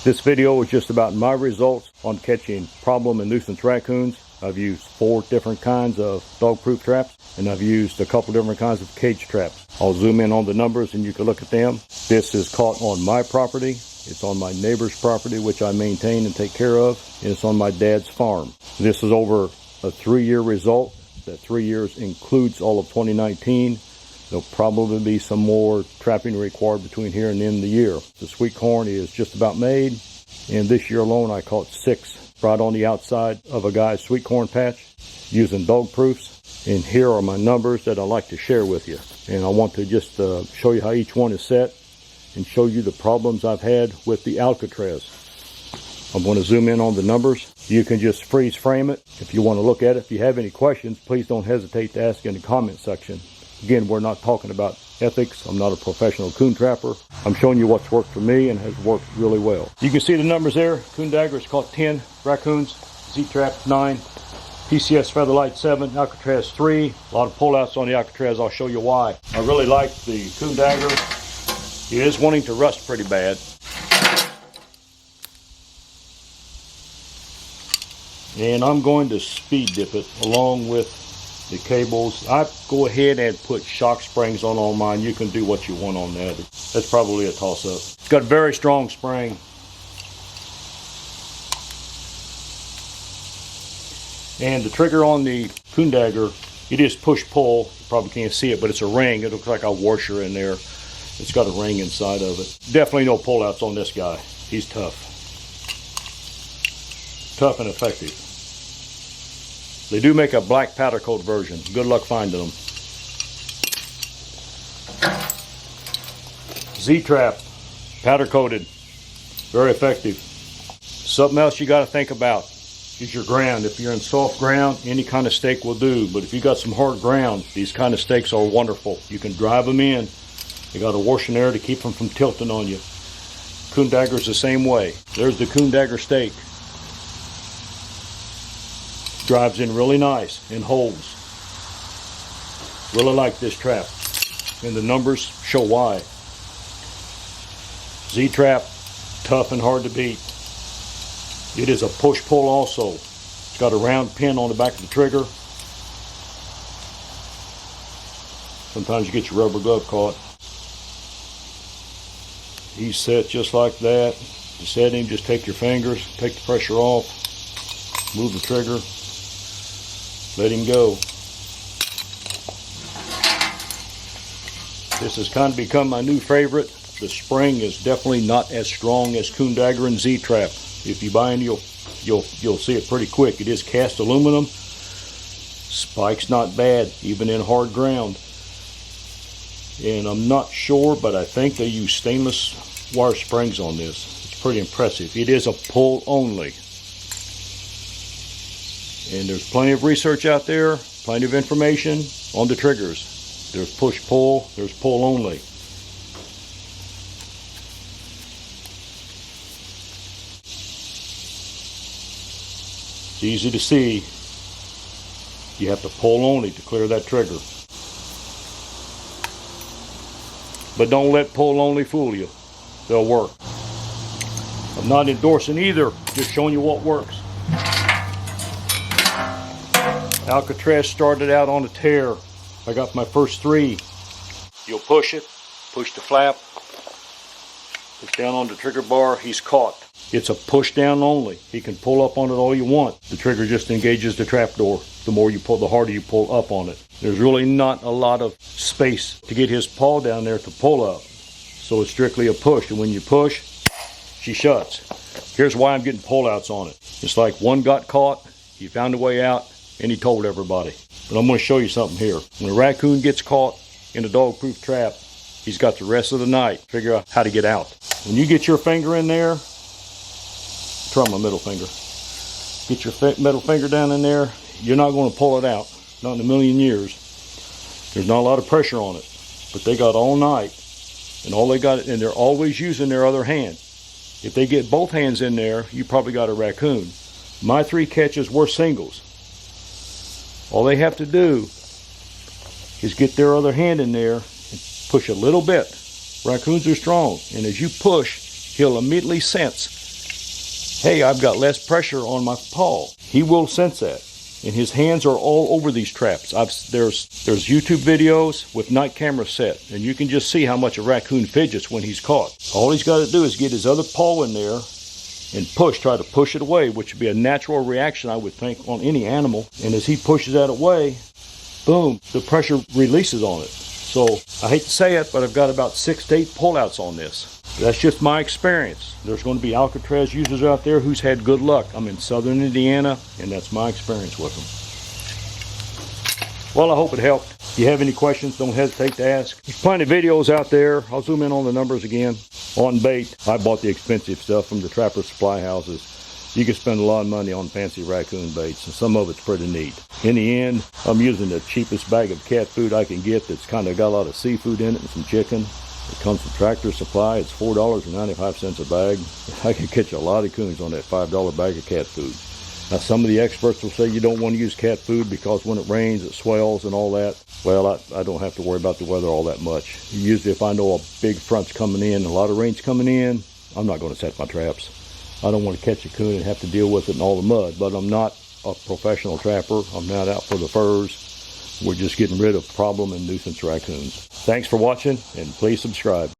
This video is just about my results on catching problem and nuisance raccoons. I've used 4 different kinds of dog-proof traps, and I've used a couple different kinds of cage traps. I'll zoom in on the numbers and you can look at them. This is caught on my property. It's on my neighbor's property, which I maintain and take care of, and it's on my dad's farm. This is over a 3-year result. That 3 years includes all of 2019. There'll probably be some more trapping required between here and the end of the year. The sweet corn is just about made, and this year alone I caught 6 right on the outside of a guy's sweet corn patch using dog proofs. And here are my numbers that I like to share with you. And I want to just show you how each one is set and show you the problems I've had with the Alcatraz. I'm going to zoom in on the numbers. You can just freeze frame it if you want to look at it. If you have any questions, please don't hesitate to ask in the comment section. Again, we're not talking about ethics. I'm not a professional coon trapper. I'm showing you what's worked for me and has worked really well. You can see the numbers there. Coon Dagger has caught 10 raccoons, Z-Trap 9, PCS Feather Lite 7, Alcatraz 3. A lot of pullouts on the Alcatraz. I'll show you why. I really like the Coon Dagger. It is wanting to rust pretty bad. And I'm going to speed dip it along with the cables. I go ahead and put shock springs on all mine. You can do what you want on that. That's probably a toss-up. It's got a very strong spring. And the trigger on the Coon Dagger, it is push-pull. You probably can't see it, but it's a ring. It looks like a washer in there. It's got a ring inside of it. Definitely no pullouts on this guy. He's tough. Tough and effective. They do make a black powder coat version. Good luck finding them. Z-Trap, powder coated, very effective. Something else you got to think about is your ground. If you're in soft ground, any kind of stake will do. But if you got some hard ground, these kind of stakes are wonderful. You can drive them in. They got a washer in there to keep them from tilting on you. Coon Dagger's the same way. There's the Coon Dagger stake. Drives in really nice and holds. Really like this trap, and the numbers show why. Z-Trap, tough and hard to beat. It is a push-pull also. It's got a round pin on the back of the trigger. Sometimes you get your rubber glove caught. He's set just like that. To set him, just take your fingers, take the pressure off, move the trigger, let him go. This has kind of become my new favorite. The spring is definitely not as strong as Coon Dagger and Z-Trap. If you buy any, you'll see it pretty quick. It is cast aluminum. Spike's not bad, even in hard ground. And I'm not sure, but I think they use stainless wire springs on this. It's pretty impressive. It is a pull only. And there's plenty of research out there, plenty of information on the triggers. There's push-pull, there's pull only. It's easy to see. You have to pull only to clear that trigger. But don't let pull only fool you. They'll work. I'm not endorsing either, just showing you what works. Alcatraz started out on a tear. I got my first 3. You'll push it, push the flap, push down on the trigger bar, he's caught. It's a push down only. He can pull up on it all you want. The trigger just engages the trap door. The more you pull, the harder you pull up on it. There's really not a lot of space to get his paw down there to pull up. So it's strictly a push. And when you push, she shuts. Here's why I'm getting pullouts on it. It's like one got caught, he found a way out, and he told everybody. But I'm going to show you something here. When a raccoon gets caught in a dog-proof trap, he's got the rest of the night to figure out how to get out. When you get your finger in there, try my middle finger. Get your middle finger down in there, you're not going to pull it out. Not in a million years. There's not a lot of pressure on it. But they got all night. And all they got, and they're always using their other hand. If they get both hands in there, you probably got a raccoon. My 3 catches were singles. All they have to do is get their other hand in there and push a little bit. Raccoons are strong, and as you push, he'll immediately sense hey, I've got less pressure on my paw. He will sense that. And his hands are all over these traps. There's YouTube videos with night camera set, and you can just see how much a raccoon fidgets when he's caught. All he's got to do is get his other paw in there and try to push it away, which would be a natural reaction, I would think, on any animal. And as he pushes that away, boom, the pressure releases on it. So I hate to say it, but I've got about 6 to 8 pullouts on this. That's just my experience. There's going to be Alcatraz users out there who's had good luck. I'm in southern Indiana, and that's my experience with them. Well, I hope it helped. If you have any questions, don't hesitate to ask. There's plenty of videos out there. I'll zoom in on the numbers again. On bait, I bought the expensive stuff from the trapper supply houses. You can spend a lot of money on fancy raccoon baits, and some of it's pretty neat. In the end, I'm using the cheapest bag of cat food I can get that's kind of got a lot of seafood in it and some chicken. It comes from Tractor Supply. It's $4.95 a bag. I can catch a lot of coons on that $5 bag of cat food. Now, some of the experts will say you don't want to use cat food because when it rains, it swells and all that. Well, I don't have to worry about the weather all that much. Usually, if I know a big front's coming in, a lot of rain's coming in, I'm not going to set my traps. I don't want to catch a coon and have to deal with it in all the mud, but I'm not a professional trapper. I'm not out for the furs. We're just getting rid of problem and nuisance raccoons. Thanks for watching, and please subscribe.